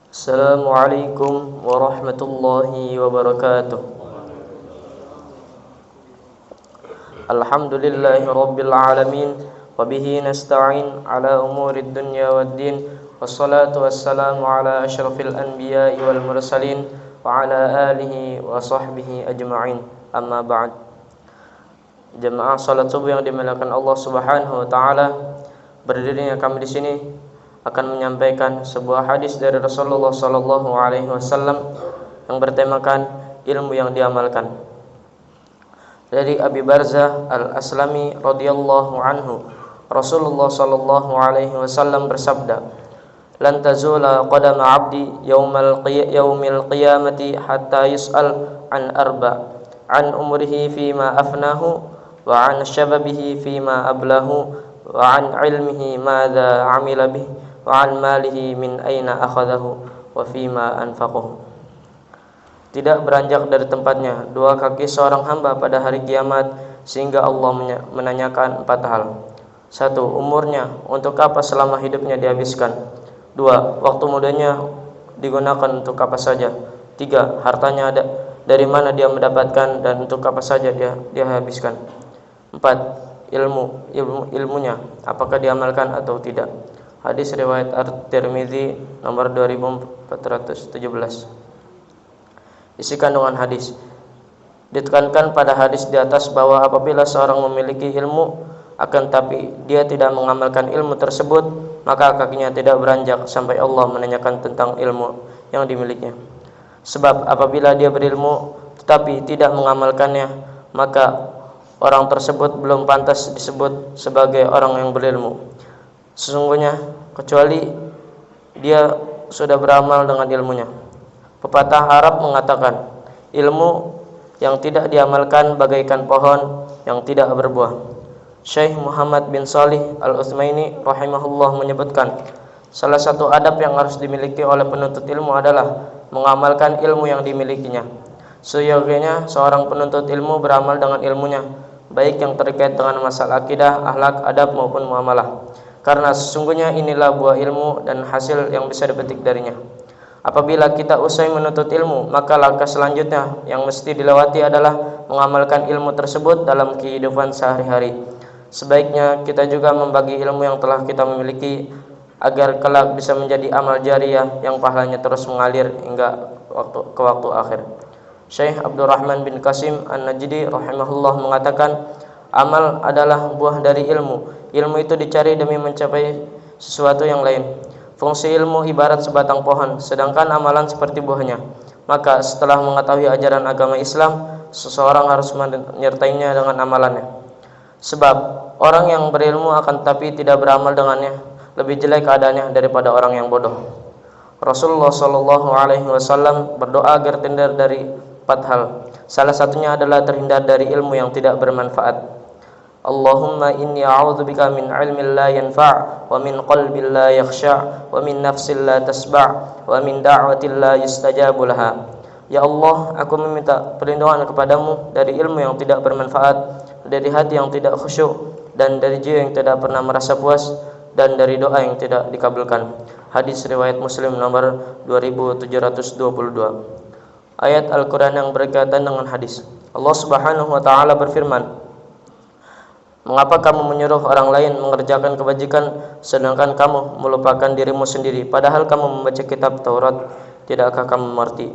Assalamualaikum warahmatullahi wabarakatuh. Alhamdulillahi rabbil alamin wa bihi nasta'in ala umurid dunya waddin wassalatu wassalamu ala asyrafil anbiya'i wal mursalin wa ala alihi wa sahbihi ajma'in. Amma ba'd. Jemaah salat subuh yang dimuliakan Allah Subhanahu wa taala, berdirinya kami di sini akan menyampaikan sebuah hadis dari Rasulullah sallallahu alaihi wasallam yang bertemakan ilmu yang diamalkan. Dari Abi Barzah Al-Aslami radhiyallahu anhu, Rasulullah sallallahu alaihi wasallam bersabda, "Lan tazula qadama 'abdi yaumil qiyamati hatta yus'al an arba', an umrihi fima afnahu, wa an shababihi fima ablahu, wa an ilmihi madza 'amila bih, wa an malihi min aina akhadahu, wa fima anfaqahu." Tidak beranjak dari tempatnya dua kaki seorang hamba pada hari kiamat sehingga Allah menanyakan empat hal. 1. Umurnya, untuk apa selama hidupnya dihabiskan. 2. Waktu mudanya digunakan untuk apa saja. 3. Hartanya dari mana dia mendapatkan dan untuk apa saja dia habiskan. 4. Ilmunya, apakah diamalkan atau tidak. Hadis riwayat At-Tirmidzi nomor 2417. Isi kandungan hadis. Ditekankan pada hadis di atas bahwa apabila seorang memiliki ilmu akan tapi dia tidak mengamalkan ilmu tersebut, maka kakinya tidak beranjak sampai Allah menanyakan tentang ilmu yang dimilikinya. Sebab apabila dia berilmu tetapi tidak mengamalkannya, maka orang tersebut belum pantas disebut sebagai orang yang berilmu. Sesungguhnya kecuali dia sudah beramal dengan ilmunya. Pepatah Arab mengatakan, ilmu yang tidak diamalkan bagaikan pohon yang tidak berbuah. Syekh Muhammad bin Shalih Al-Utsaimin rahimahullah menyebutkan, salah satu adab yang harus dimiliki oleh penuntut ilmu adalah mengamalkan ilmu yang dimilikinya. Seyogianya seorang penuntut ilmu beramal dengan ilmunya, baik yang terkait dengan masalah akidah, akhlak, adab maupun muamalah. Karena sesungguhnya inilah buah ilmu dan hasil yang bisa dipetik darinya. Apabila kita usai menuntut ilmu, maka langkah selanjutnya yang mesti dilewati adalah mengamalkan ilmu tersebut dalam kehidupan sehari-hari. Sebaiknya kita juga membagi ilmu yang telah kita miliki agar kelak bisa menjadi amal jariyah yang pahalanya terus mengalir hingga waktu akhir. Syekh Abdurrahman bin Qasim An-Najdi rahimahullah mengatakan, amal adalah buah dari ilmu. Ilmu itu dicari demi mencapai sesuatu yang lain. Fungsi ilmu ibarat sebatang pohon, sedangkan amalan seperti buahnya. Maka setelah mengetahui ajaran agama Islam, seseorang harus menyertainya dengan amalannya. Sebab orang yang berilmu akan tapi tidak beramal dengannya lebih jelek keadaannya daripada orang yang bodoh. Rasulullah Shallallahu Alaihi Wasallam berdoa agar terhindar dari 4 hal. Salah satunya adalah terhindar dari ilmu yang tidak bermanfaat. Allahumma inni a'udzubika min ilmin la yanfa' wa min qalbin la yakhsha' wa min nafsin la tasba' wa min da'watin la yustajabu laha. Ya Allah, aku meminta perlindungan kepadamu dari ilmu yang tidak bermanfaat, dari hati yang tidak khusyuk, dan dari jiwa yang tidak pernah merasa puas, dan dari doa yang tidak dikabulkan. Hadis riwayat Muslim nomor 2722. Ayat Al-Quran yang berkaitan dengan hadis. Allah Subhanahu wa taala berfirman, mengapa kamu menyuruh orang lain mengerjakan kebajikan sedangkan kamu melupakan dirimu sendiri, padahal kamu membaca kitab Taurat? Tidakkah kamu mengerti?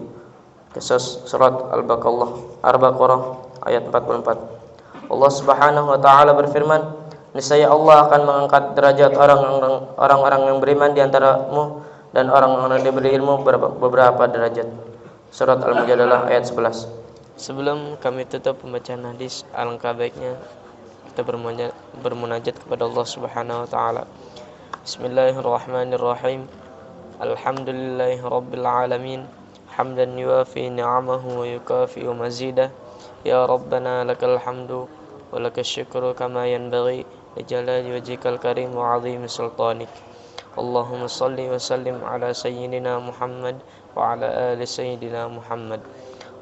Qisas surat Al-Baqarah ayat 44. Allah Subhanahu wa taala berfirman, niscaya Allah akan mengangkat derajat orang-orang yang beriman di antaramu dan orang-orang yang diberi ilmu beberapa derajat. Surat Al-Mujadalah ayat 11. Sebelum kami tutup pembacaan hadis, alangkah baiknya kita bermunajat kepada Allah Subhanahu wa taala. Bismillahirrahmanirrahim. Alhamdulillahirabbil alamin. Hamdan yuwafi ni'amahu wa yukafi mazidah. Ya Rabbana lakal hamdu wa lakash syukru kama yanbaghi li jalali wajhikal karim wa 'azimi sultanik. Allahumma shalli wa sallim ala sayyidina Muhammad wa ala ali sayyidina Muhammad.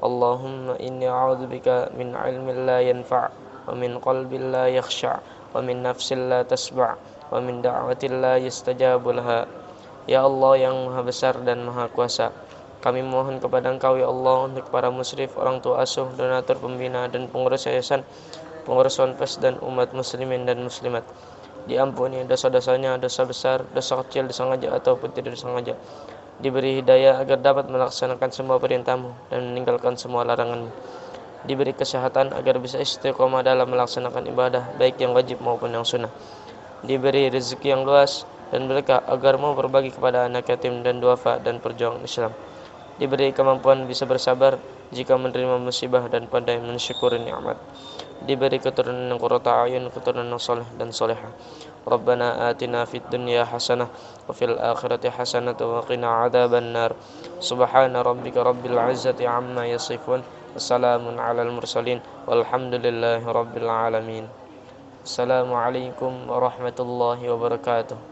Allahumma inni a'udzubika min 'ilmin la yanfa' wa min qalbin la yakhsha' wa min nafsin la tasba' wa min da'watin la yustajabu laha. Ya Allah yang Maha Besar dan Maha Kuasa, kami mohon kepada Engkau ya Allah untuk para musyrif, orang tua asuh, donatur, pembina, dan pengurus yayasan, pengurus ponpes dan umat muslimin dan muslimat. Diampuni dosa-dosanya, dosa besar, dosa kecil, disengaja ataupun tidak disengaja. Diberi hidayah agar dapat melaksanakan semua perintah-Mu dan meninggalkan semua larangan-Mu. Diberi kesehatan agar bisa istiqomah dalam melaksanakan ibadah, baik yang wajib maupun yang sunnah. Diberi rezeki yang luas dan berkah agar mau berbagi kepada anak yatim dan duafa dan perjuangan Islam. Diberi kemampuan bisa bersabar jika menerima musibah dan pandai mensyukuri nikmat. Diberi keturunan yang qurrata a'yun, keturunan yang saleh dan salehah. Rabbana atina fid dunya hasanah wa fil akhirati hasanah wa qina adzabannar. Subhana rabbika rabbil izzati amma yasifun. Wassalamun alal mursalin walhamdulillahi rabbil alamin. Assalamualaikum warahmatullahi wabarakatuh.